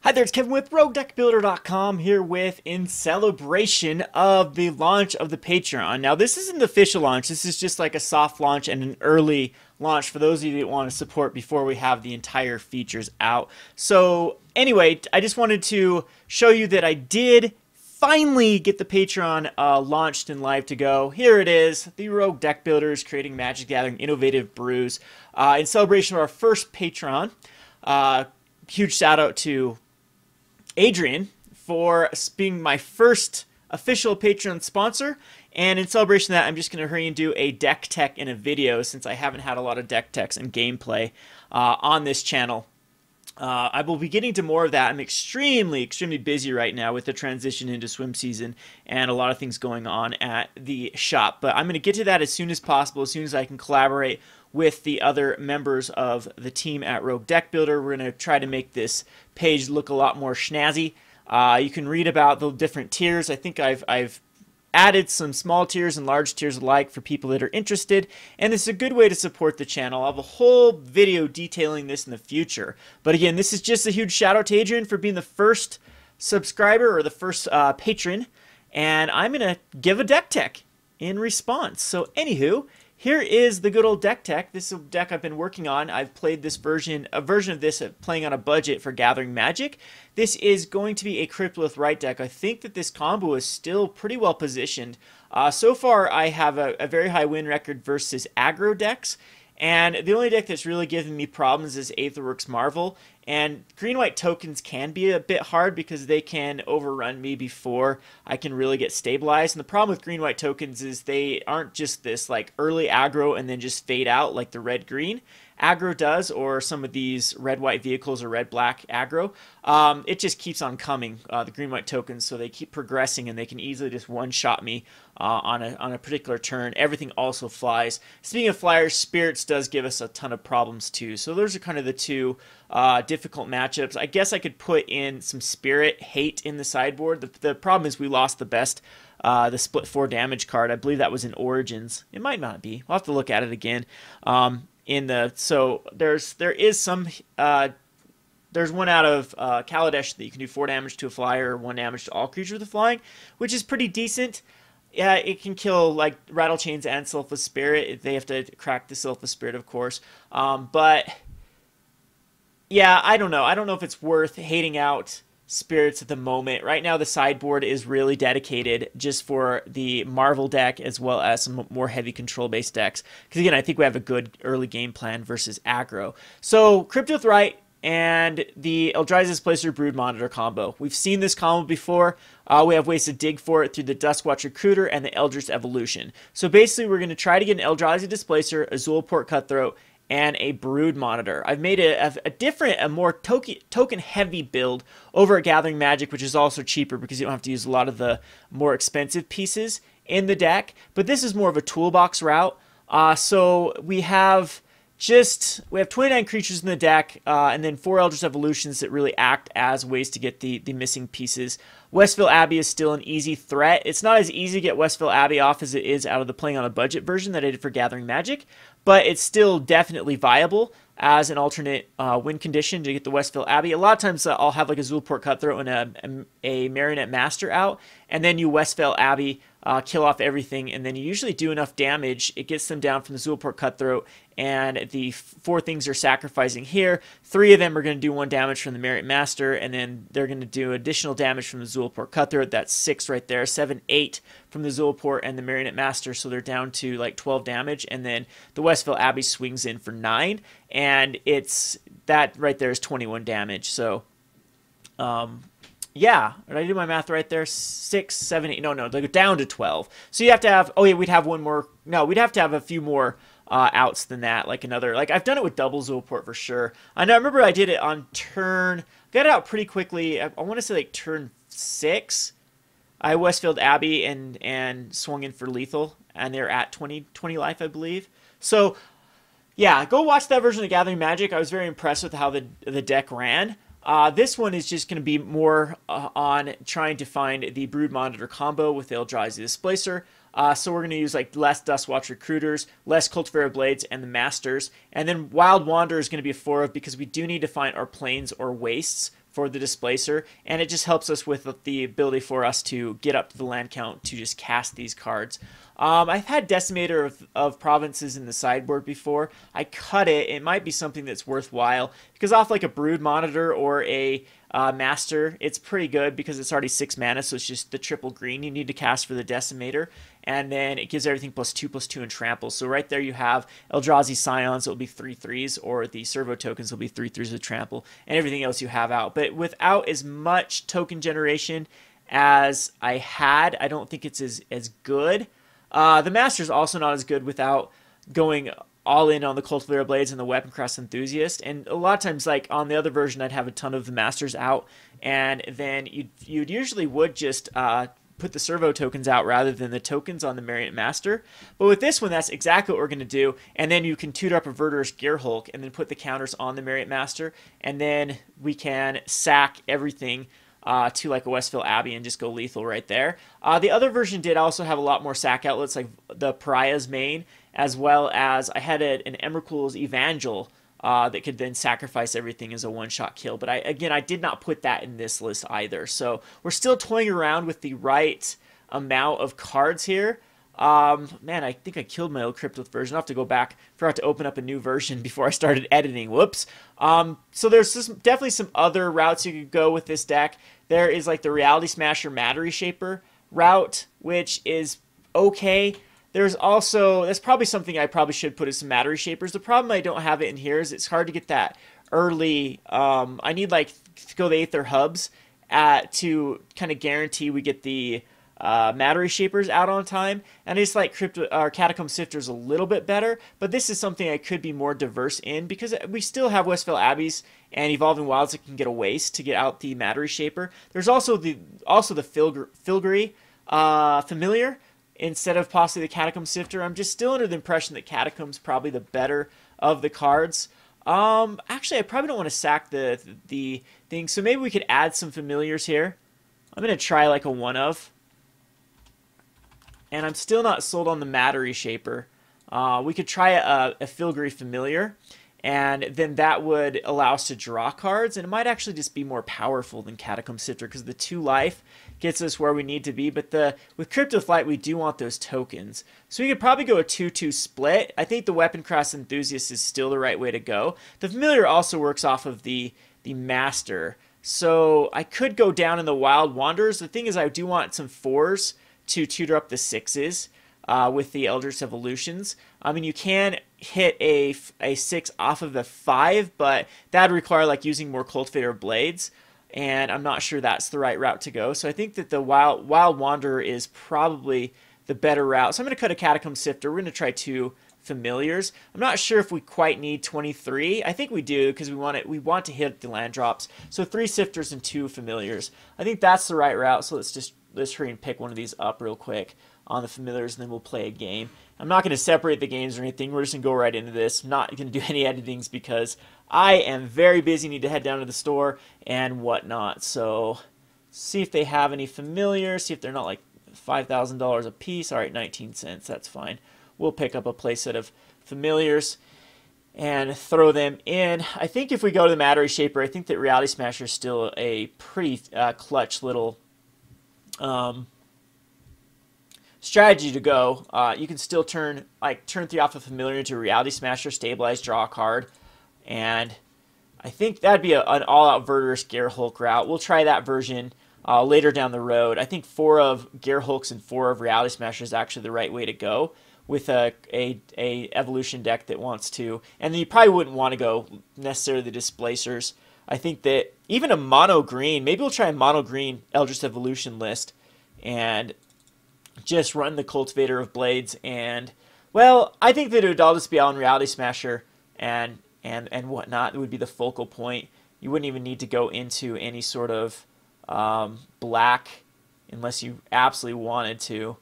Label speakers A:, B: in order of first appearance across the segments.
A: Hi there, it's Kevin with RogueDeckBuilder.com here in celebration of the launch of the Patreon. Now, this isn't the official launch. This is just like a soft launch and an early launch for those of you that want to support before we have the entire features out. So anyway, I just wanted to show you that I did finally get the Patreon launched and live to go. Here it is, the Rogue Deck Builders creating Magic the Gathering innovative brews in celebration of our first Patreon. Huge shout out to Adrian for being my first official Patreon sponsor, and in celebration of that, I'm just going to hurry and do a deck tech in a video since I haven't had a lot of deck techs and gameplay on this channel. I will be getting to more of that. I'm extremely busy right now with the transition into swim season and a lot of things going on at the shop, but I'm going to get to that as soon as possible, as soon as I can collaborate with the other members of the team at Rogue Deck Builder. We're going to try to make this page look a lot more snazzy. You can read about the different tiers. I think I've added some small tiers and large tiers alike for people that are interested, and this is a good way to support the channel. I'll have a whole video detailing this in the future. But again, this is just a huge shout out to Adrian for being the first subscriber or the first patron, and I'm going to give a deck tech in response. So anywho, here is the good old deck tech. This is a deck I've been working on. I've played this a version of this playing on a budget for Gathering Magic. This is going to be a Cryptolith Right deck. I think that this combo is still pretty well positioned. So far, I have a very high win record versus aggro decks, and the only deck that's really given me problems is Aetherworks Marvel. And green-white tokens can be a bit hard because they can overrun me before I can really get stabilized. And the problem with green-white tokens is they aren't just this like early aggro and then just fade out like the red-green aggro does, or some of these red-white vehicles or red-black aggro. It just keeps on coming, the green-white tokens, so they keep progressing and they can easily just one-shot me on a particular turn. Everything also flies. Speaking of flyers, Spirits does give us a ton of problems too. So those are kind of the two difficult matchups. I guess I could put in some Spirit Hate in the sideboard. The problem is we lost the best, the split 4 damage card. I believe that was in Origins. It might not be. I'll have to look at it again. So there's one out of Kaladesh that you can do 4 damage to a flyer or 1 damage to all creatures with flying, which is pretty decent. Yeah, it can kill like Rattle Chains and Sylph's Spirit. They have to crack the Sylph's Spirit, of course. But yeah, I don't know. I don't know if it's worth hating out Spirits at the moment. Right now, the sideboard is really dedicated just for the Marvel deck as well as some more heavy control-based decks. Because again, I think we have a good early game plan versus aggro. So, Cryptolith Right and the Eldrazi Displacer Brood Monitor combo. We've seen this combo before. We have ways to dig for it through the Duskwatch Recruiter and the Eldritch Evolution. So basically, we're going to try to get an Eldrazi Displacer, a Zulaport Cutthroat, and a Brood Monitor. I've made a more token-heavy build over at Gathering Magic, which is also cheaper because you don't have to use a lot of the more expensive pieces in the deck. But this is more of a toolbox route. So we have 29 creatures in the deck, and then 4 Eldritch Evolutions that really act as ways to get the missing pieces. Westville Abbey is still an easy threat. It's not as easy to get Westville Abbey off as it is out of the playing on a budget version that I did for Gathering Magic, but it's still definitely viable as an alternate win condition to get the Westville Abbey. A lot of times I'll have like a Zulaport Cutthroat and a Marionette Master out, and then you Westville Abbey, kill off everything, and then you usually do enough damage. It gets them down from the Zulaport Cutthroat, and the 4 things they're sacrificing here, 3 of them are going to do 1 damage from the Marionette Master, and then they're going to do additional damage from the Zulaport Cutthroat. That's 6 right there, 7, 8 from the Zulaport and the Marionette Master, so they're down to like 12 damage, and then the Westville Abbey swings in for 9, and that right there is 21 damage. So yeah, did I do my math right there? 6, 7, 8. No, they go down to 12. So you have to have, oh yeah, we'd have one more. No, we'd have to have a few more outs than that. Like I've done it with double Zulaport for sure. I remember I did it on turn, got it out pretty quickly. I want to say like turn 6. I Westfield Abbey and swung in for lethal, and they're at 20 life, I believe. So yeah, go watch that version of Gathering Magic. I was very impressed with how the deck ran. This one is just going to be more on trying to find the Brood Monitor combo with the Eldrazi Displacer. So we're going to use like less Duskwatch Recruiters, less Cultivator Blades, and the Masters. And then Wild Wanderer is going to be a 4 of because we do need to find our Plains or Wastes for the displacer, and it just helps us with the ability for us to get up to the land count to just cast these cards. I've had Decimator of Provinces in the sideboard before. I cut it. It might be something that's worthwhile, because off like a Brood Monitor or a Master, it's pretty good because it's already 6 mana, so it's just the triple green you need to cast for the Decimator, and then it gives everything +2/+2 and trample. So right there you have Eldrazi Scions, it will be 3/3s, or the Servo tokens will be 3/3s with trample, and everything else you have out. But without as much token generation as I had, I don't think it's as good. The Master's also not as good without going all in on the Cultivator Blades and the Weaponcrest Enthusiast. And a lot of times, like on the other version, I'd have a ton of the Masters out, and then you'd usually would just put the Servo tokens out rather than the tokens on the Marionette Master. But with this one, that's exactly what we're going to do. And then you can tutor up a Verdurous Gearhulk and then put the counters on the Marionette Master, and then we can sack everything to like a Westville Abbey and just go lethal right there. The other version did also have a lot more sack outlets, like the Pariah's Main, as well as I had an Emrakul's Evangel that could then sacrifice everything as a one-shot kill. But I did not put that in this list either. So we're still toying around with the right amount of cards here. Man, I think I killed my old Cryptoth version. I'll have to go back. Forgot to open up a new version before I started editing. Whoops. So there's definitely some other routes you could go with this deck. There is like the Reality Smasher Matter Shaper route, which is okay. There's also, that's probably something I probably should put as some Matter Shapers. The problem I don't have it in here is it's hard to get that early. I need like to go the Aether Hubs to kind of guarantee we get the Matter Shapers out on time, and I just like Catacomb Sifters a little bit better, but this is something I could be more diverse in, because we still have Westville Abbeys and Evolving Wilds that can get a waste to get out the Matter Shaper. There's also the Filgary Familiar instead of possibly the Catacomb Sifter. I'm just still under the impression that Catacomb's probably the better of the cards. Actually, I probably don't want to sack the thing, so maybe we could add some Familiars here. I'm going to try like a one of. And I'm still not sold on the Mattery Shaper. We could try a Filgary Familiar, and then that would allow us to draw cards, and it might actually just be more powerful than Catacomb Sifter, because the 2 life gets us where we need to be, but with Cryptoth Light, we do want those tokens. So we could probably go a 2-2 split. I think the Weaponcrest Enthusiast is still the right way to go. The Familiar also works off of the Master, so I could go down in the Wild Wanderers. The thing is, I do want some 4s to tutor up the 6s with the Eldritch Evolutions. I mean, you can hit a 6 off of the 5, but that would require like using more Cultivator Blades, and I'm not sure that's the right route to go. So I think that the Wild Wanderer is probably the better route. So I'm going to cut a Catacomb Sifter. We're going to try 2 Familiars. I'm not sure if we quite need 23. I think we do, because we want to hit the land drops. So 3 Sifters and 2 Familiars. I think that's the right route. So let's hurry and pick one of these up real quick on the Familiars, and then we'll play a game. I'm not going to separate the games or anything. We're just going to go right into this. I'm not going to do any editings because I am very busy, need to head down to the store and whatnot. So see if they have any Familiars, see if they're not like $5,000 a piece. All right, 19 cents, that's fine. We'll pick up a playset of Familiars and throw them in. I think if we go to the Mattery Shaper, I think that Reality Smasher is still a pretty clutch little strategy to go. You can still turn 3 off a Familiar into a Reality Smasher, stabilize, draw a card, and I think that'd be an all-out Verdurous Gearhulk route. We'll try that version later down the road. I think 4 of Gearhulks and 4 of Reality Smasher is actually the right way to go with a evolution deck that wants to, and then you probably wouldn't want to go necessarily the Displacers. I think that even a mono green, maybe we'll try a mono green Eldritch Evolution list and just run the Cultivator of Blades, and well, I think that it would all just be on Reality Smasher and whatnot. It would be the focal point. You wouldn't even need to go into any sort of black unless you absolutely wanted to.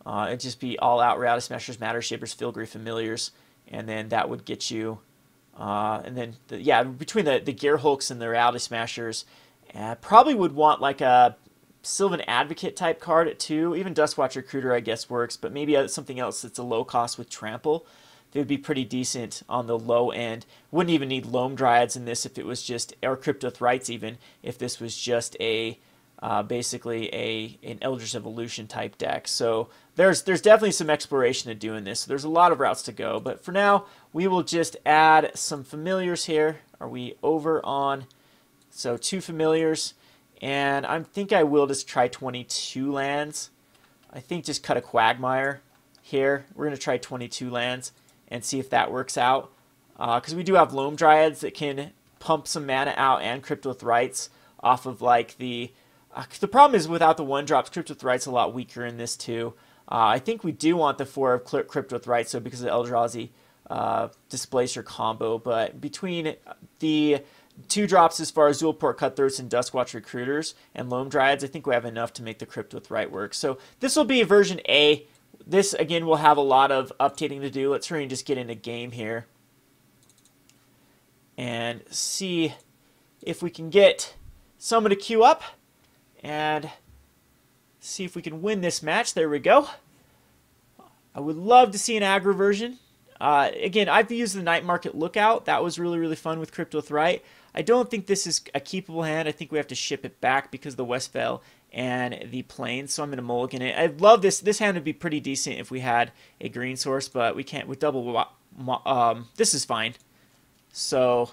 A: It'd just be all out Reality Smashers, Matter Shapers, Filgary Familiars, and then that would get you. And then, between the Gearhulks and the Reality Smashers, probably would want like a Sylvan Advocate type card at 2. Even Duskwatch Recruiter, I guess, works, but maybe something else that's a low cost with Trample. they would be pretty decent on the low end. Wouldn't even need Loam Dryads in this if it was just, or Cryptothrites even, if this was just a basically an Eldritch Evolution type deck. So there's definitely some exploration to doing this. So there's a lot of routes to go, but for now we will just add some familiars here. Are we over on, so 2 familiars, and I think I will just try 22 lands. I think just cut a Quagmire here. We're going to try 22 lands and see if that works out, because we do have Loam Dryads that can pump some mana out, and Cryptothrites off of like the problem is without the 1-drops, Cryptothrites a lot weaker in this too. I think we do want the 4 of Cryptothrites, so because of Eldrazi Displacer combo, but between the 2-drops as far as Dual Port Cutthroats and Duskwatch Recruiters and Loam Dryads, I think we have enough to make the Cryptothrite work. So this will be version A. This, again, will have a lot of updating to do. Let's hurry and just get into game here and see if we can get someone to queue up and see if we can win this match. There we go. I would love to see an aggro version. Again, I've used the Night Market Lookout. That was really, really fun with Cryptothrite. I don't think this is a keepable hand. I think we have to ship it back because of the Westfell and the Plains, so I'm going to mulligan it. I love this. This hand would be pretty decent if we had a green source, but we can't. With double, this is fine. So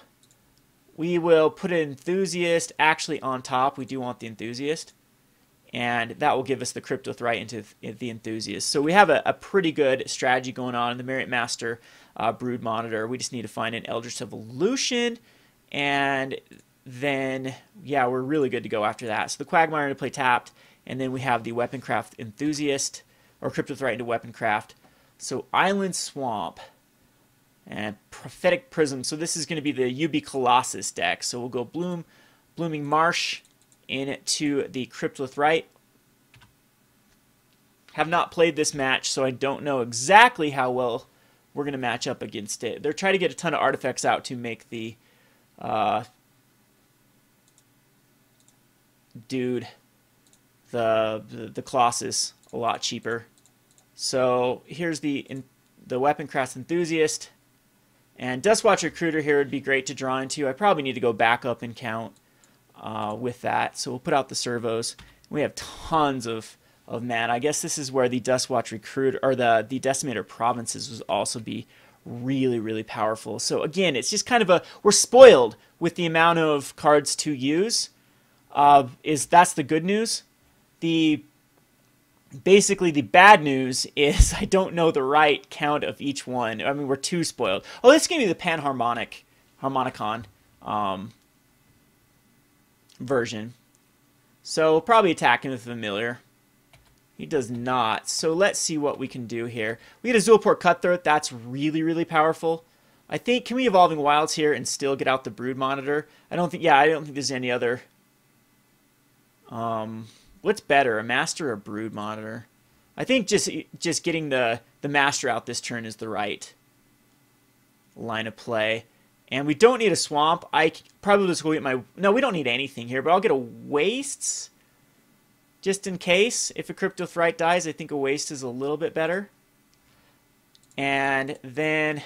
A: we will put an Enthusiast actually on top. We do want the Enthusiast. And that will give us the Cryptothrite into the Enthusiast. So we have a pretty good strategy going on in the Merit Master Brood Monitor. We just need to find an Eldritch Evolution. And then, yeah, we're really good to go after that. So the Quagmire to play tapped. And then we have the Weaponcraft Enthusiast, or Cryptothrite into Weaponcraft. So Island Swamp. And Prophetic Prism. So this is going to be the UB Colossus deck. So we'll go Blooming Marsh into the Cryptothrite. Have not played this match, so I don't know exactly how well we're going to match up against it. They're trying to get a ton of artifacts out to make the the Colossus a lot cheaper. So here's the Weaponcraft Enthusiast. And Duskwatch Recruiter here would be great to draw into. I probably need to go back up and count with that. So we'll put out the servos. We have tons of mana. I guess this is where the Duskwatch Recruiter, or the Decimator Provinces would also be really, really powerful. So again, it's just kind of we're spoiled with the amount of cards to use. That's the good news. Basically, the bad news is I don't know the right count of each one. I mean, we're too spoiled. Oh, this gave me the Harmonicon version. So probably attacking with Familiar. He does not. So let's see what we can do here. We get a Dual-Port Cutthroat. That's really, really powerful. I think, can we Evolving Wilds here and still get out the Brood Monitor? I don't think there's any other. What's better, a Master or Brood Monitor? I think just getting the Master out this turn is the right line of play. And we don't need a Swamp. I probably just go get my... No, we don't need anything here, but I'll get a Wastes just in case. If a Cryptothrite dies, I think a Waste is a little bit better. And then...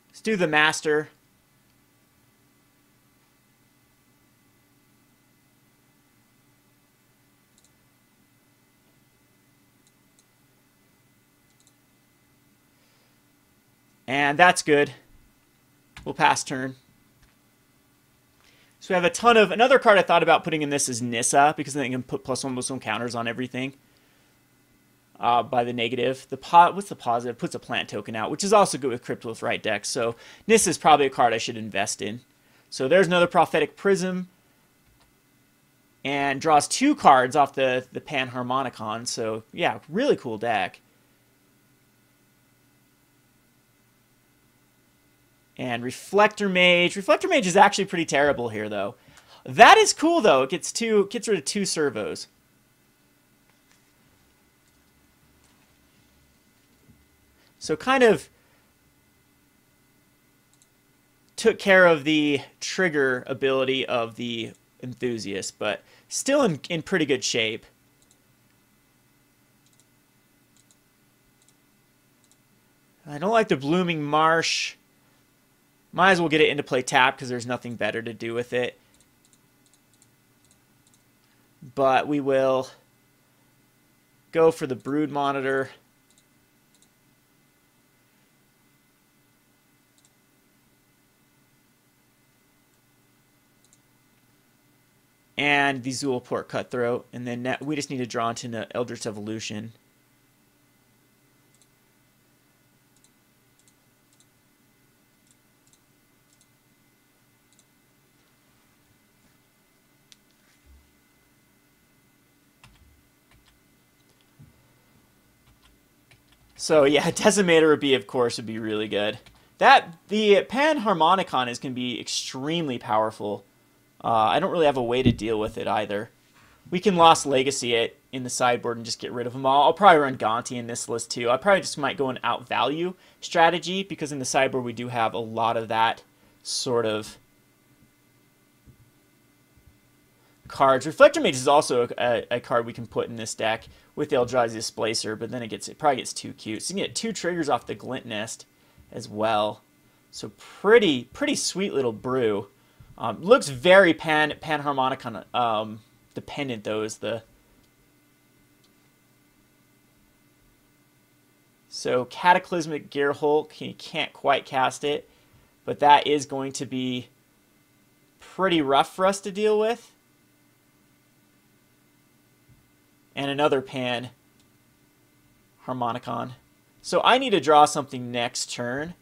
A: let's do the Master. And that's good. We'll pass turn. So we have a ton of... Another card I thought about putting in this is Nissa, because then you can put +1/+1 counters on everything by the negative. What's the positive? Puts a plant token out, which is also good with Cryptothrite decks. So Nissa is probably a card I should invest in. So there's another Prophetic Prism. And draws 2 cards off the Panharmonicon. So yeah, really cool deck. And Reflector Mage. Reflector Mage is actually pretty terrible here, though. That is cool, though. It gets rid of 2 servos. So kind of took care of the trigger ability of the Enthusiast, but still in pretty good shape. I don't like the Blooming Marsh. Might as well get it into play tap because there's nothing better to do with it. But we will go for the Brood Monitor. And the Zulaport Cutthroat. And then we just need to draw into the Eldritch Evolution. So yeah, Decimator would be, of course, would be really good. The Panharmonicon is going to be extremely powerful. I don't really have a way to deal with it either. We can Lost Legacy it in the sideboard and just get rid of them all. I'll probably run Gonti in this list too. I probably just might go an outvalue strategy because in the sideboard we do have a lot of that sort of cards. Reflector Mage is also a card we can put in this deck with the Eldrazi Displacer, but then it probably gets too cute. So you can get 2 triggers off the Glint Nest as well. So pretty sweet little brew. Looks very Panharmonicon dependent though. So Cataclysmic Gearhulk, he can't quite cast it, but that is going to be pretty rough for us to deal with. And another Panharmonicon. So I need to draw something next turn.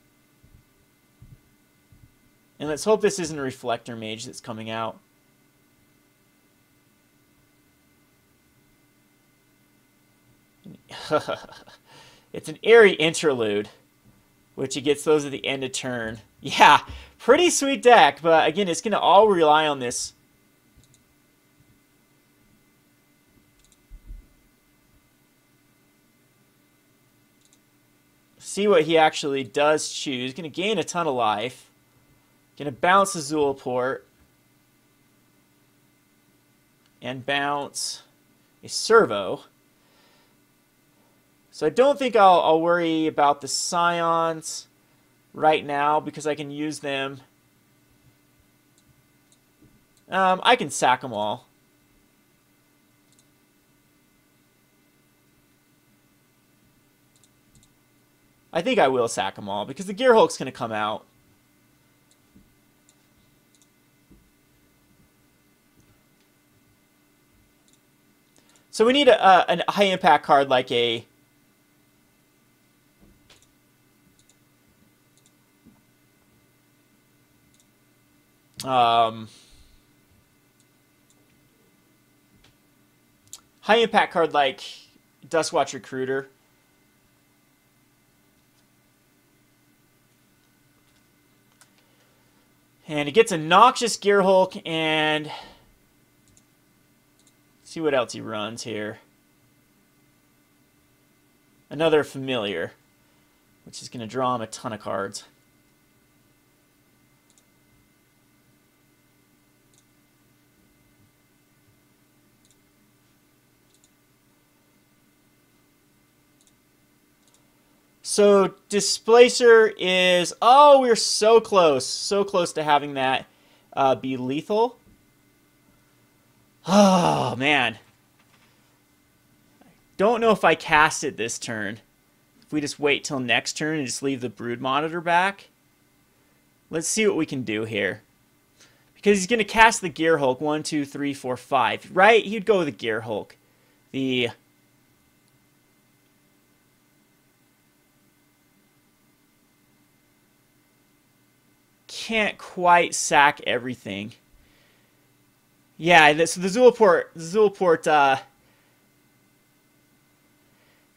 A: And let's hope this isn't a Reflector Mage that's coming out. It's an Eerie Interlude, which he gets those at the end of turn. Yeah, pretty sweet deck, but again, it's going to all rely on this. See what he actually does choose. Going to gain a ton of life. Going to bounce a Zulaport. And bounce a Servo. So I don't think I'll worry about the Scions right now because I can use them. I can sack them all. I think I will sack them all because the Gearhulk's going to come out. So we need a high impact card like a high impact card like Duskwatch Recruiter. And he gets a Noxious Gearhulk and see what else he runs here. Another Familiar, which is going to draw him a ton of cards. So Displacer is, oh, we're so close to having that be lethal. Oh, man. I don't know if I cast it this turn. If we just wait till next turn and just leave the Brood Monitor back. Let's see what we can do here. Because he's going to cast the Gearhulk. 1, 2, 3, 4, 5. Right? He'd go with the Gearhulk. The... Can't quite sack everything. Yeah, so the Zulaport, so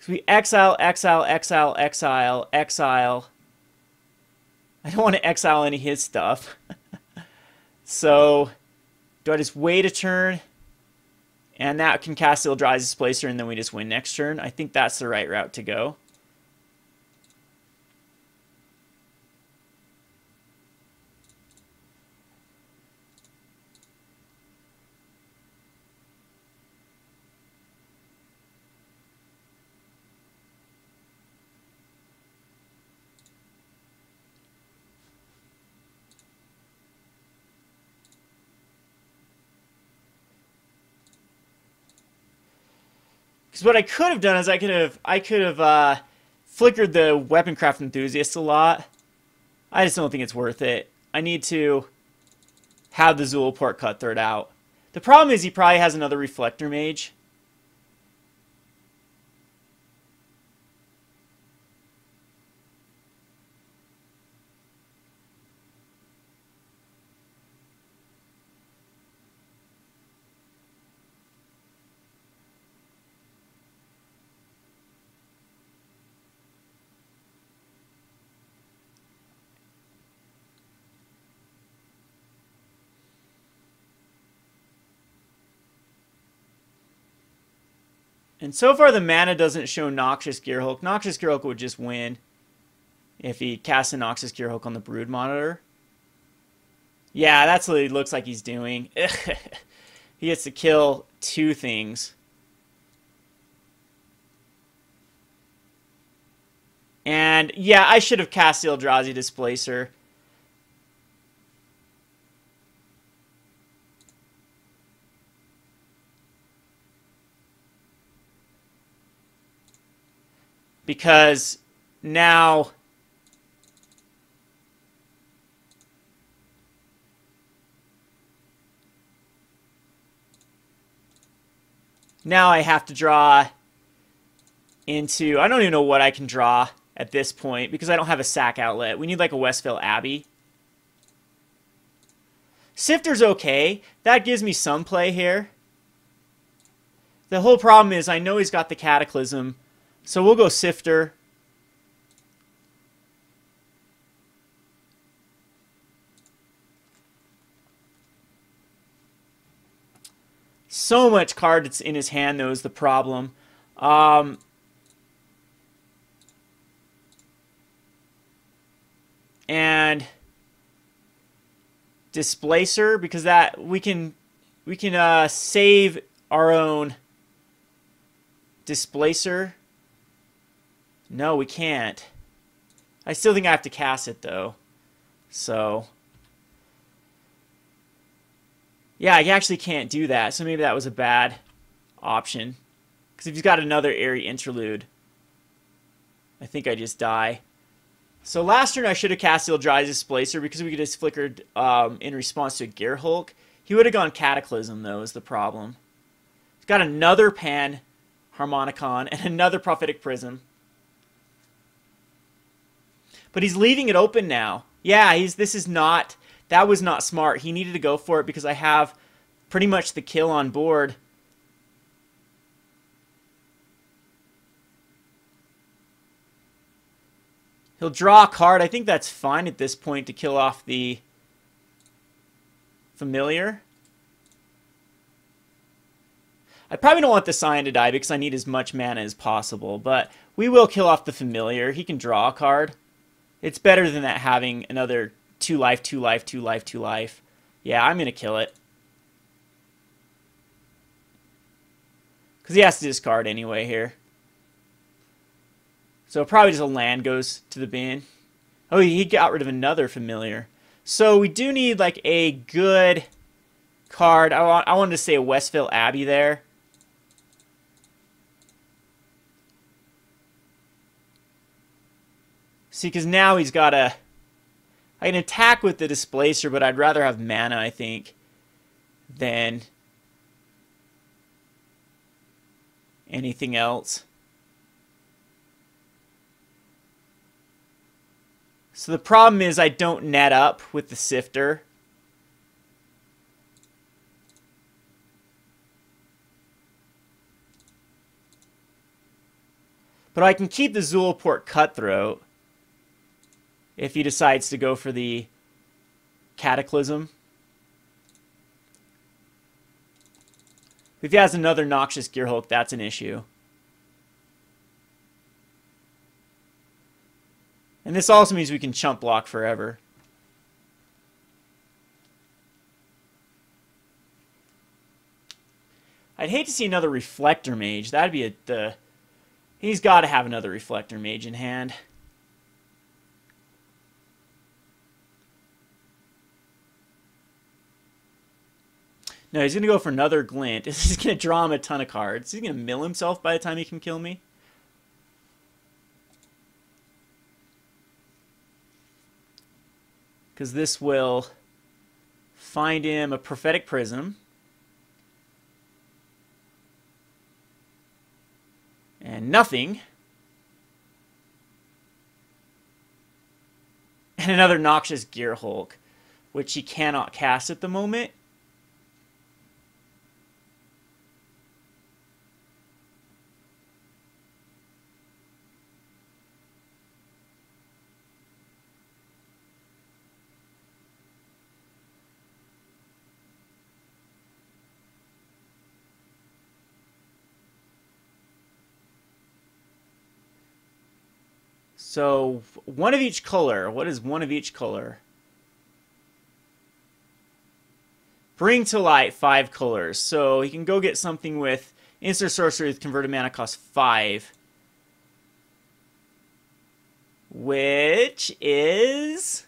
A: we exile. I don't want to exile any of his stuff. So, do I just wait a turn? And that can cast Eldrazi's Displacer, and then we just win next turn. I think that's the right route to go. Because what I could have done is I could have flickered the Weaponcraft Enthusiast a lot. I just don't think it's worth it. I need to have the Zulaport Cutthroat out. The problem is he probably has another Reflector Mage. And so far the mana doesn't show Noxious Gearhulk. Noxious Gearhulk would just win if he casts a Noxious Gearhulk on the Brood Monitor. Yeah, that's what it looks like he's doing. He gets to kill 2 things. And yeah, I should have cast the Eldrazi Displacer. Because now I have to draw into... I don't even know what I can draw at this point because I don't have a sack outlet. We need like a Westvale Abbey. Sifter's okay. That gives me some play here. The whole problem is I know he's got the Cataclysm. So we'll go Sifter. So much card that's in his hand, though, is the problem. And Displacer, because that we can save our own Displacer. No, we can't. I still think I have to cast it, though. So... yeah, I actually can't do that, so maybe that was a bad option. Because if he's got another Airy Interlude, I think I just die. So last turn I should have cast Eldrazi Displacer because we could just flickered in response to a Gearhulk. He would have gone Cataclysm, though, is the problem. He's got another Pan Harmonicon and another Prophetic Prism. But he's leaving it open now. Yeah, this is not... that was not smart. He needed to go for it because I have pretty much the kill on board. He'll draw a card. I think that's fine at this point to kill off the Familiar. I probably don't want the Scion to die because I need as much mana as possible, but we will kill off the Familiar. He can draw a card. It's better than that having another 2 life, 2 life, 2 life, 2 life. Yeah, I'm going to kill it. Because he has to discard anyway here. So probably just a land goes to the bin. Oh, he got rid of another Familiar. So we do need like a good card. I wanted to say a Westvale Abbey there. See, because now he's got a... I can attack with the Displacer, but I'd rather have mana, I think, than anything else. So the problem is I don't net up with the Sifter. But I can keep the Zulaport Cutthroat if he decides to go for the Cataclysm. If he has another Noxious Gearhulk, that's an issue. And this also means we can chump block forever. I'd hate to see another Reflector Mage. That'd be he's got to have another Reflector Mage in hand. No, he's going to go for another glint. This is going to draw him a ton of cards. He's going to mill himself by the time he can kill me. Because this will find him a Prophetic Prism. And nothing. And another Noxious Gearhulk, which he cannot cast at the moment. So, one of each color. What is one of each color? Bring to light 5 colors. So, he can go get something with instant sorcery with converted mana cost 5. Which is...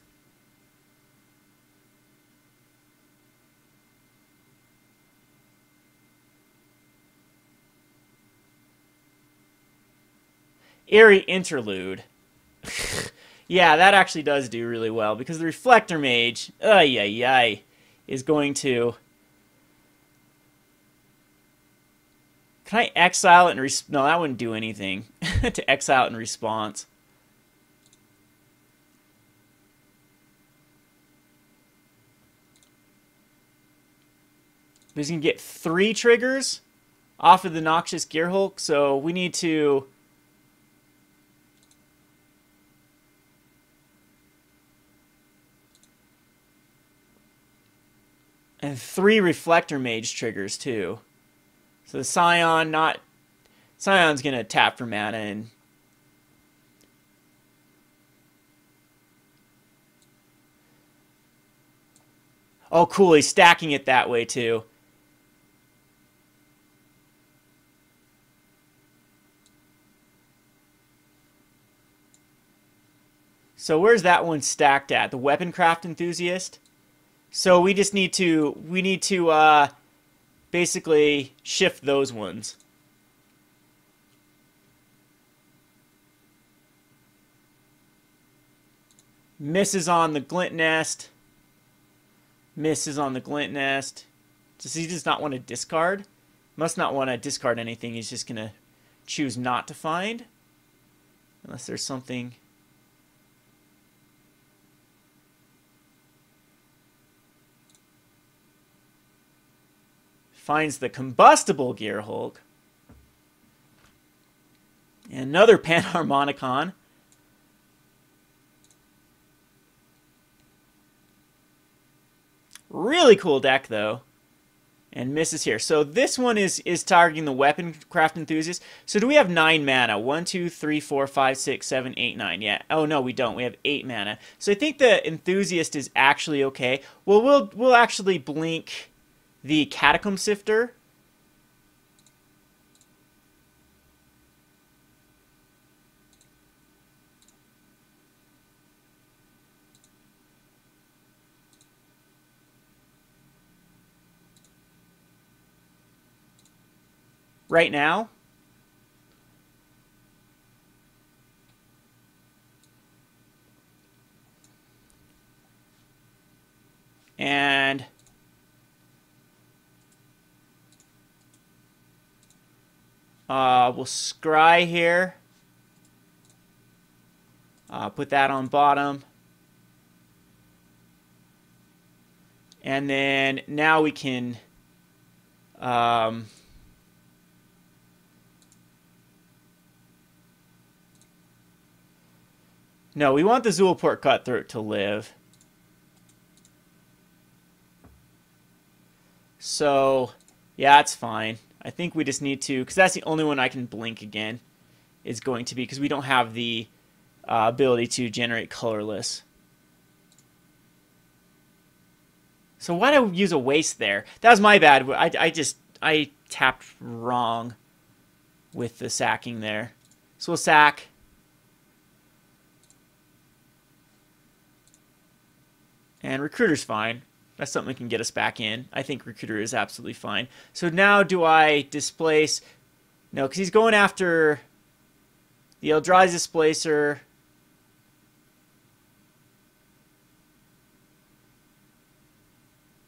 A: Eerie Interlude. Yeah, that actually does do really well, because the Reflector Mage, is going to... Can I exile it and... No, that wouldn't do anything. To exile it in response. But he's going to get 3 triggers off of the Noxious Gearhulk, so we need to... And 3 Reflector Mage triggers, too. So the Scion, Scion's going to tap for mana and... Oh, cool, he's stacking it that way, too. So where's that one stacked at? The Weaponcraft Enthusiast? So we just need to, basically shift those ones. Misses on the Glint Nest. Misses on the Glint Nest. Does he just not want to discard? Must not want to discard anything. He's just going to choose not to find. Unless there's something... Finds the Combustible Gearhulk. And another Panharmonicon. Really cool deck, though. And misses here. So this one is targeting the Weaponcraft Enthusiast. So do we have 9 mana? 1, 2, 3, 4, 5, 6, 7, 8, 9. Yeah. Oh, no, we don't. We have 8 mana. So I think the Enthusiast is actually okay. Well, we'll actually blink the Catacomb Sifter. Right now. And we'll scry here. Put that on bottom. And then now we can no, we want the Zulaport Cutthroat to live. So, yeah, it's fine. I think we just need to, because that's the only one I can blink again, is going to be, because we don't have the ability to generate colorless. So why did I use a waste there? That was my bad. I tapped wrong with the sacking there. So we'll sack. And Recruiter's fine. That's something that can get us back in. I think Recruiter is absolutely fine. So now do I displace? No, because he's going after the Eldrazi Displacer.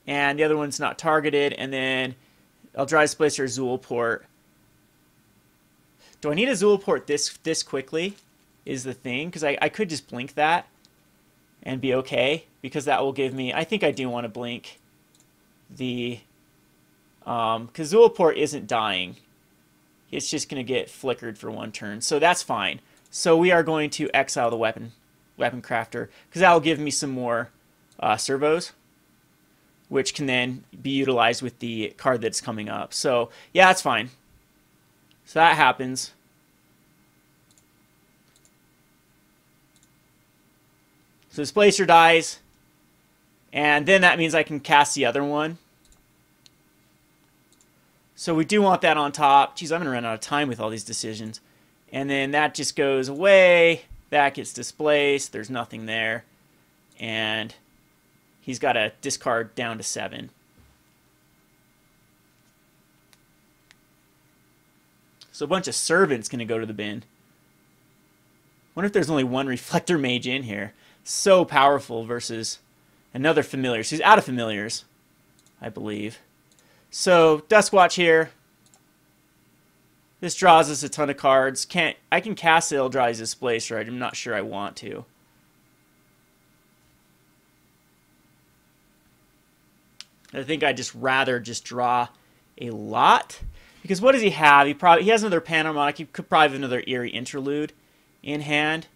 A: And the other one's not targeted. And then Eldrazi Displacer, Zulaport. Do I need a Zulaport this quickly is the thing. Because I could just blink that and be okay. Because that will give me... I think I do want to blink the... Because Zulaport isn't dying. It's just going to get flickered for one turn. So that's fine. So we are going to exile the weapon crafter. Because that will give me some more servos, which can then be utilized with the card that's coming up. So, yeah, that's fine. So that happens. So Displacer dies. And then that means I can cast the other one. So we do want that on top. Geez, I'm going to run out of time with all these decisions. And then that just goes away. That gets displaced. There's nothing there. And he's got to discard down to 7. So a bunch of servants going to go to the bin. Wonder if there's only one Reflector Mage in here. So powerful versus another familiar. So he's out of familiars, I believe. So Duskwatch here. This draws us a ton of cards. I can cast the Eldrazi Displacer. I'm not sure I want to. I think I'd just rather just draw a lot. Because what does he have? He has another Panoramic. He could probably have another Eerie Interlude in hand.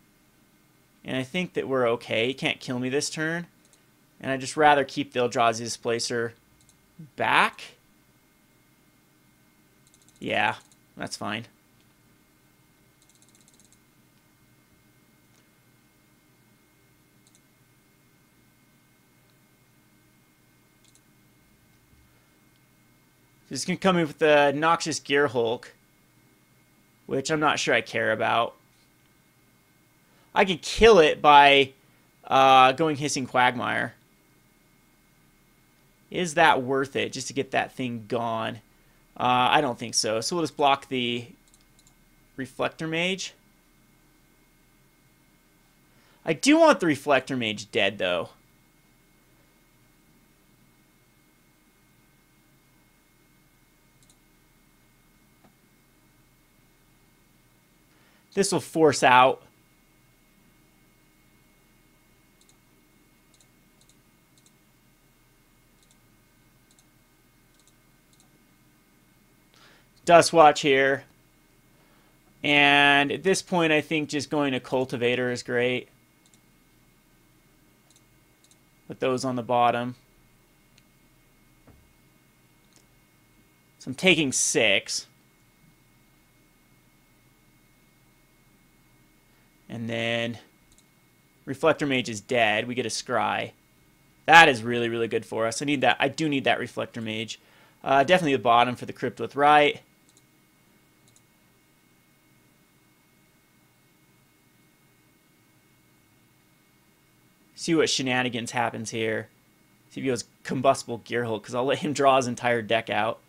A: And I think that we're okay. He can't kill me this turn. And I'd just rather keep the Eldrazi Displacer back. Yeah, that's fine. He's going to come in with the Noxious Gear Hulk, which I'm not sure I care about. I could kill it by going Hissing Quagmire. Is that worth it just to get that thing gone? I don't think so. So we'll just block the Reflector Mage. I do want the Reflector Mage dead, though. This will force out. Duskwatch here. And at this point, I think just going to Cultivator is great. With those on the bottom. So I'm taking 6. And then Reflector Mage is dead. We get a Scry. That is really, really good for us. I need that. I do need that Reflector Mage. Definitely the bottom for the Crypt with Right. See what shenanigans happens here. See if he goes Combustible Gearhulk, because I'll let him draw his entire deck out.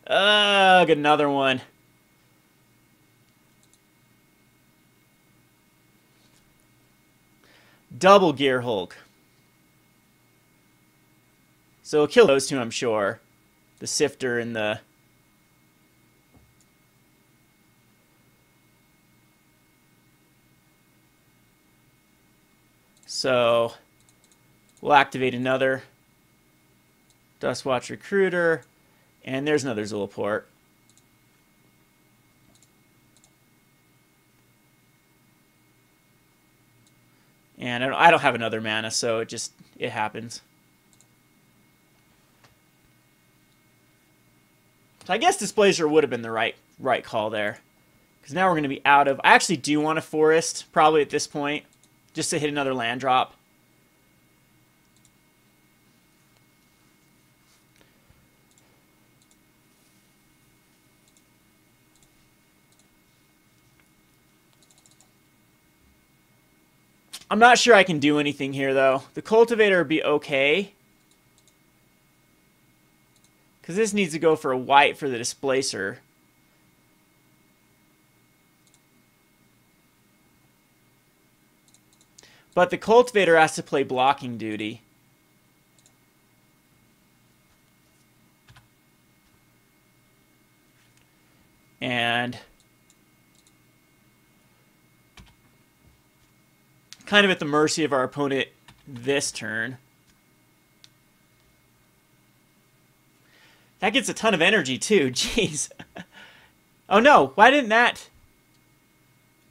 A: Ugh, another one. Double Gearhulk. So we'll kill those two, I'm sure. The Sifter and the... So we'll activate another Duskwatch Recruiter. And there's another Zulaport. And I don't have another mana, so it happens. So I guess Displacer would have been the right call there. Because now we're going to be out of... I actually do want a Forest, probably at this point. Just to hit another land drop. I'm not sure I can do anything here, though. The Cultivator would be okay. Because this needs to go for a white for the Displacer. But the Cultivator has to play blocking duty. And kind of at the mercy of our opponent this turn. That gets a ton of energy too. Jeez. Oh no, why didn't that?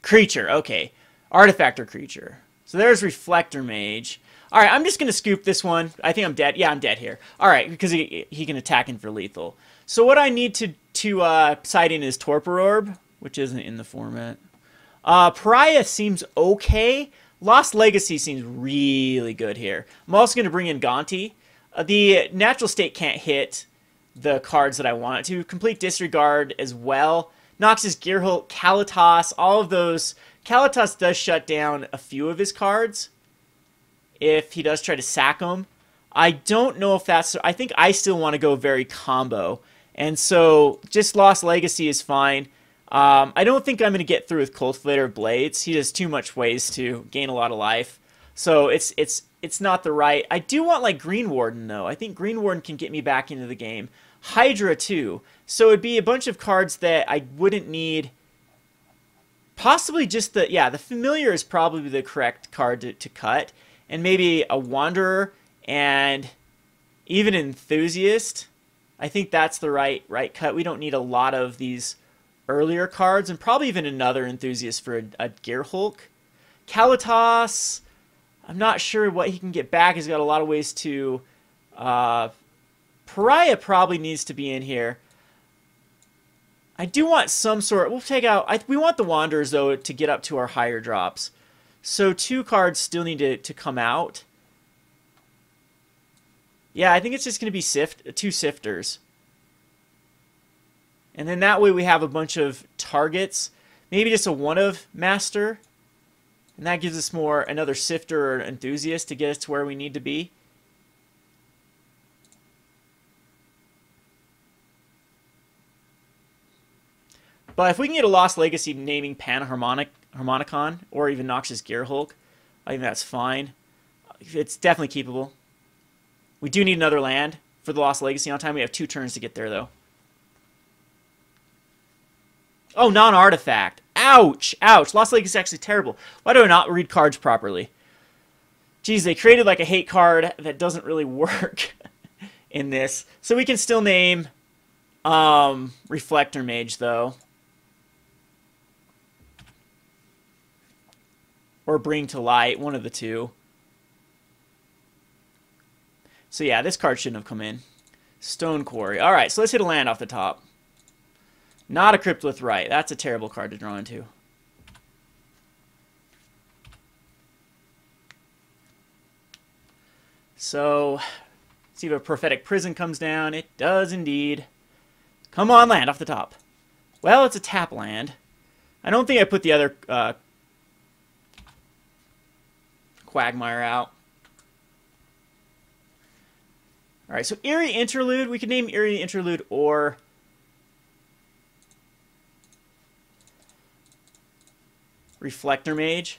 A: Creature, okay. Artifact or creature. So there's Reflector Mage. Alright, I'm just going to scoop this one. I think I'm dead. Yeah, I'm dead here. Alright, because he can attack in for lethal. So what I need to side in is Torpor Orb, which isn't in the format. Pariah seems okay. Lost Legacy seems really good here. I'm also going to bring in Gonti. The Natural State can't hit the cards that I want it to. Complete Disregard as well. Noxus, Gearhulk, Kalatos, all of those. Kalatos does shut down a few of his cards if he does try to sack them. I don't know if that's... I think I still want to go very combo. And so just Lost Legacy is fine. I don't think I'm going to get through with Cultivator Blades. He has too much ways to gain a lot of life. So it's not the right... I do want like Green Warden though. I think Green Warden can get me back into the game. Hydra too. So it'd be a bunch of cards that I wouldn't need. Possibly just the... Yeah, the Familiar is probably the correct card to cut. And maybe a Wanderer and even Enthusiast. I think that's the right cut. We don't need a lot of these earlier cards, and probably even another Enthusiast for a Gearhulk. Kalatos, I'm not sure what he can get back. He's got a lot of ways to... Pariah probably needs to be in here. I do want some sort... We'll take out... we want the Wanderers, though, to get up to our higher drops. So 2 cards still need to come out. Yeah, I think it's just going to be 2 Sifters. And then that way we have a bunch of targets. Maybe just a one-of Master. And that gives us another Sifter or Enthusiast to get us to where we need to be. But if we can get a Lost Legacy naming Panharmonicon or even Noxious Gearhulk, I think that's fine. It's definitely keepable. We do need another land for the Lost Legacy on time. We have 2 turns to get there, though. Oh, non-artifact. Ouch! Ouch! Lost Legacy is actually terrible. Why do I not read cards properly? Geez, they created like a hate card that doesn't really work in this. So we can still name Reflector Mage, though. Or Bring to Light, one of the two. So yeah, this card shouldn't have come in. Stone Quarry. Alright, so let's hit a land off the top. Not a Cryptolith Right. That's a terrible card to draw into. So, see if a Prophetic Prison comes down. It does indeed. Come on, land off the top. Well, it's a tap land. I don't think I put the other Quagmire out. Alright, so Eerie Interlude. We could name Eerie Interlude or Reflector Mage.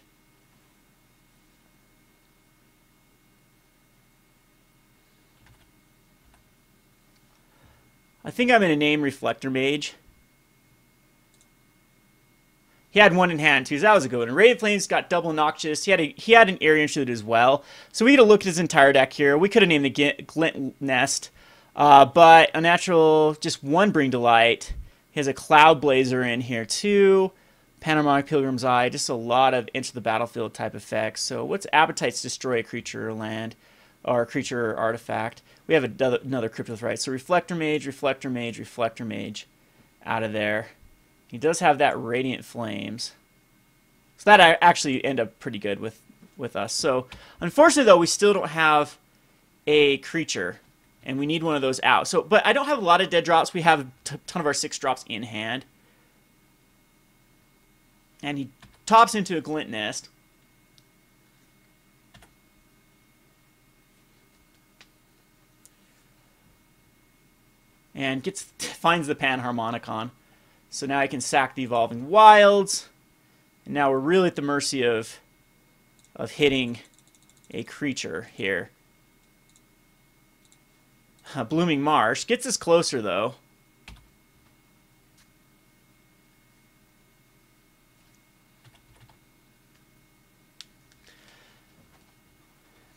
A: I think I'm going to name Reflector Mage. He had 1 in hand too, so that was a good one. Rated Flames got double Noxious. He had an Eerie Interlude as well. So we got to look at his entire deck here. We could have named the Glint Nest, but a natural, just 1 Bring to Light. He has a Cloud Blazer in here too. Panoramic Pilgrim's Eye, just a lot of Enter the Battlefield type effects. So what's Appetites? Destroy a creature or land, or a creature or artifact. We have another Cryptolith Right. So Reflector Mage, Reflector Mage, Reflector Mage out of there. He does have that Radiant Flames. So that actually end up pretty good with us. So unfortunately, though, we still don't have a creature, and we need one of those out. So, but I don't have a lot of dead drops. We have a ton of our 6 drops in hand. And he tops into a Glint Nest. and finds the Panharmonicon. So now I can sack the Evolving Wilds, and now we're really at the mercy of hitting a creature here. Blooming Marsh gets us closer though.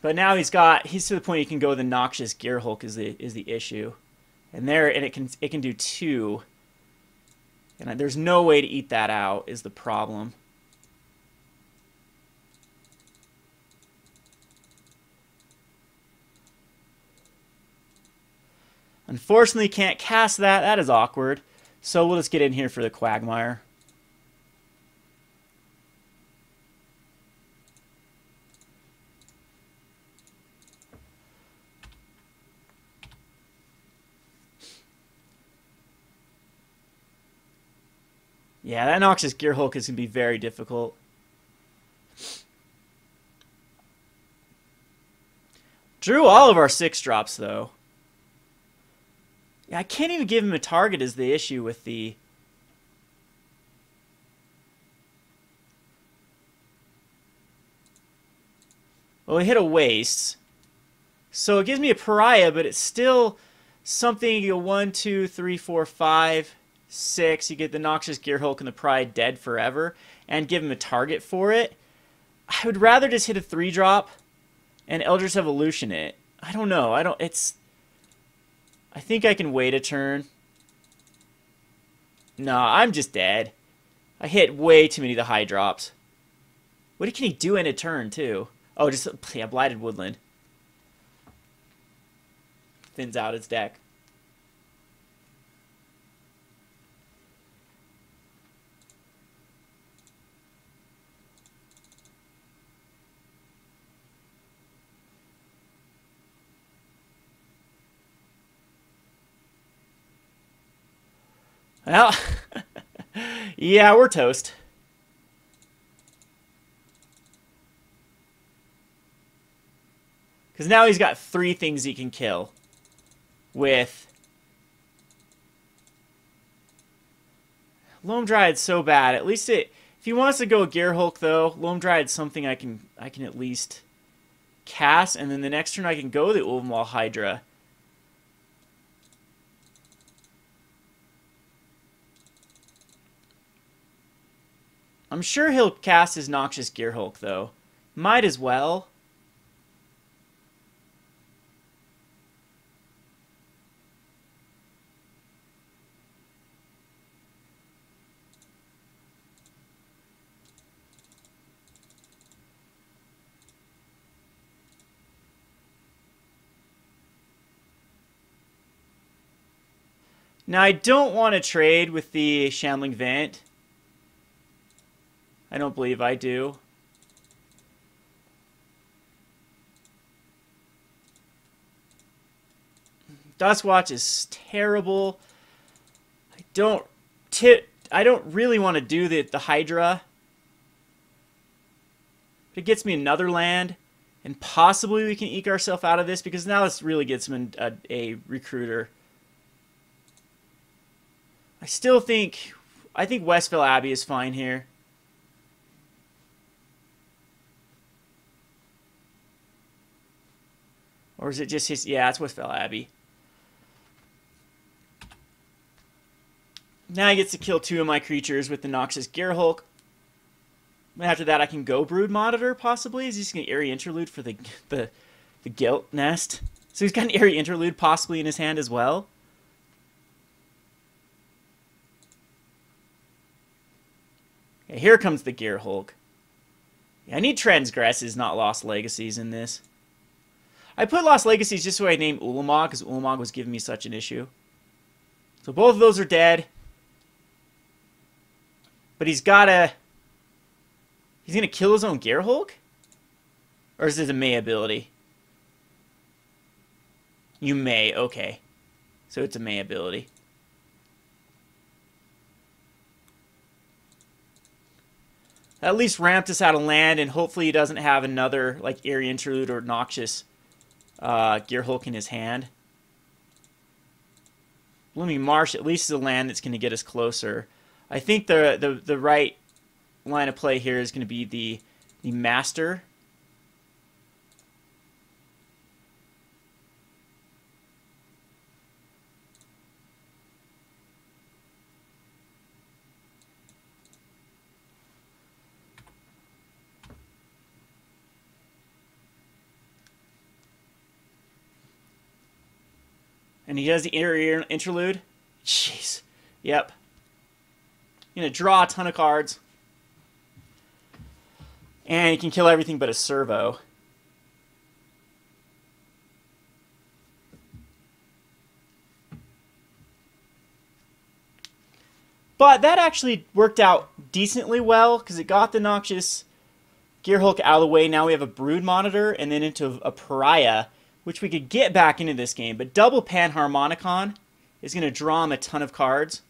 A: But now he's to the point he can go the Noxious Gearhulk is the issue. And it can do 2. And there's no way to eat that out is the problem. Unfortunately, can't cast that. That is awkward. So we'll just get in here for the Quagmire. Yeah, that Noxious Gearhulk is going to be very difficult. Drew all of our 6-drops, though. Yeah, I can't even give him a target is the issue with the... Well, we hit a waste. So it gives me a Pariah, but it's still something. You go 1, 2, 3, 4, 5, 6. You get the Noxious Gearhulk and the Pariah dead forever and give him a target for it. I would rather just hit a 3-drop and Eldritch Evolution it. I don't know. I think I can wait a turn. No, I'm just dead. I hit way too many of the high drops. What can he do in a turn, too? Oh, just, yeah, Blighted Woodland. Thins out his deck. Well, yeah, we're toast. Because now he's got 3 things he can kill with... Loam Dryad's so bad. At least if he wants to go Gearhulk, though, Loam Dryad's something I can at least cast, and then the next turn I can go the Ulvenwall Hydra. I'm sure he'll cast his Noxious Gearhulk, though. Might as well. Now, I don't want to trade with the Shambling Vent. I don't believe I do. Duskwatch is terrible. I don't really want to do the Hydra. But it gets me another land, and possibly we can eke ourselves out of this, because now this really gets him a Recruiter. I think Westvale Abbey is fine here. Or is it just his... Yeah, it's Westvale Abbey. Now he gets to kill 2 of my creatures with the Noxious Gearhulk. After that, I can go Brood Monitor, possibly. Is he just going to Eerie Interlude for the Guilt Nest? So he's got an Eerie Interlude possibly in his hand as well. Okay, here comes the Gearhulk. Yeah, I need Transgresses, not Lost Legacies in this. I put Lost Legacies just so I named Ulamog, because Ulamog was giving me such an issue. So both of those are dead. But he's going to kill his own Gearhulk? Or is this a May ability? You may, okay. So it's a May ability. At least ramp this out of land, and hopefully he doesn't have another, like, Eerie Interlude or Noxious Gearhulk in his hand. Blooming Marsh at least is a land that's going to get us closer. I think the right line of play here is going to be the Master. And he does the interlude. Jeez. Yep. You're going to draw a ton of cards. And he can kill everything but a servo. But that actually worked out decently well, because it got the Noxious Gearhulk out of the way. Now we have a Brood Monitor, and then into a Pariah, which we could get back into this game. But double Panharmonicon is going to draw him a ton of cards.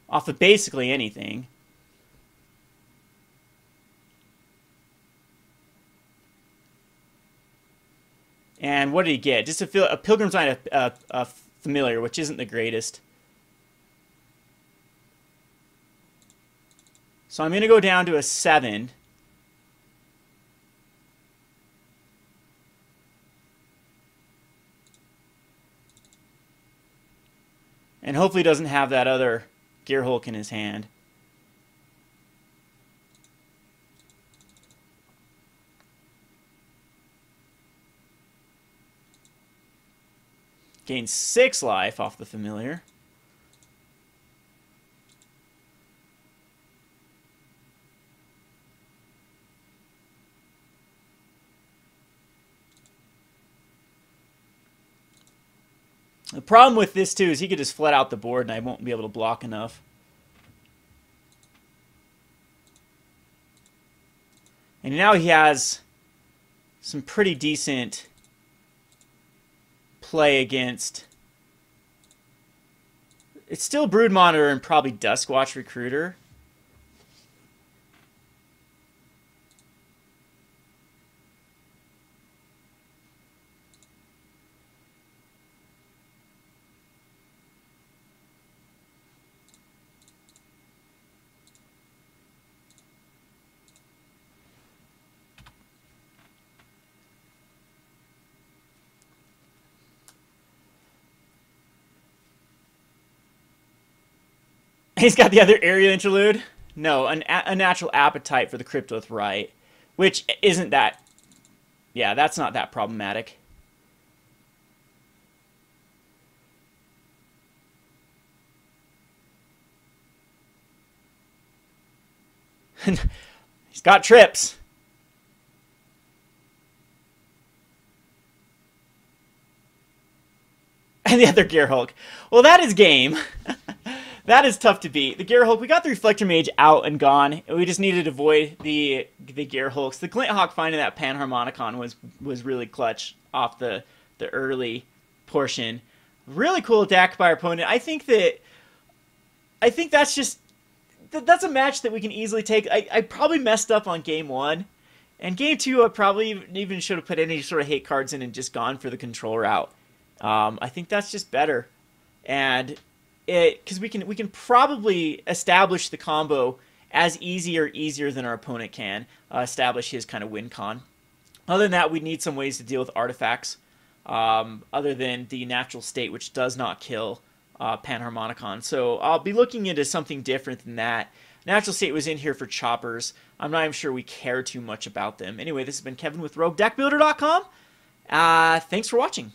A: Off of basically anything. And what did he get? Just a Pilgrim's Eye, a Familiar, which isn't the greatest. So I'm going to go down to a 7. And hopefully he doesn't have that other Gearhulk in his hand. Gains 6 life off the Familiar. The problem with this, too, is he could just flat out the board and I won't be able to block enough. And now he has some pretty decent play against... It's still Brood Monitor and probably Duskwatch Recruiter. He's got the other area interlude. No, a natural appetite for the Cryptoth Right, which isn't that... Yeah, that's not that problematic. He's got trips. And the other Gearhulk. Well, that is game. That is tough to beat. The Gearhulk, we got the Reflector Mage out and gone. We just needed to avoid the Gearhulks. The Glinthawk finding that Panharmonicon was really clutch off the early portion. Really cool deck by our opponent. I think that's just... That's a match that we can easily take. I probably messed up on game 1. And game 2, I probably even should have put any sort of hate cards in and just gone for the control route. I think that's just better. And... because we can probably establish the combo as easier than our opponent can establish his kind of win con. Other than that, we need some ways to deal with artifacts, other than the natural state, which does not kill Panharmonicon. So I'll be looking into something different than that. Natural state was in here for choppers. I'm not even sure we care too much about them. Anyway, this has been Kevin with RogueDeckBuilder.com. Thanks for watching.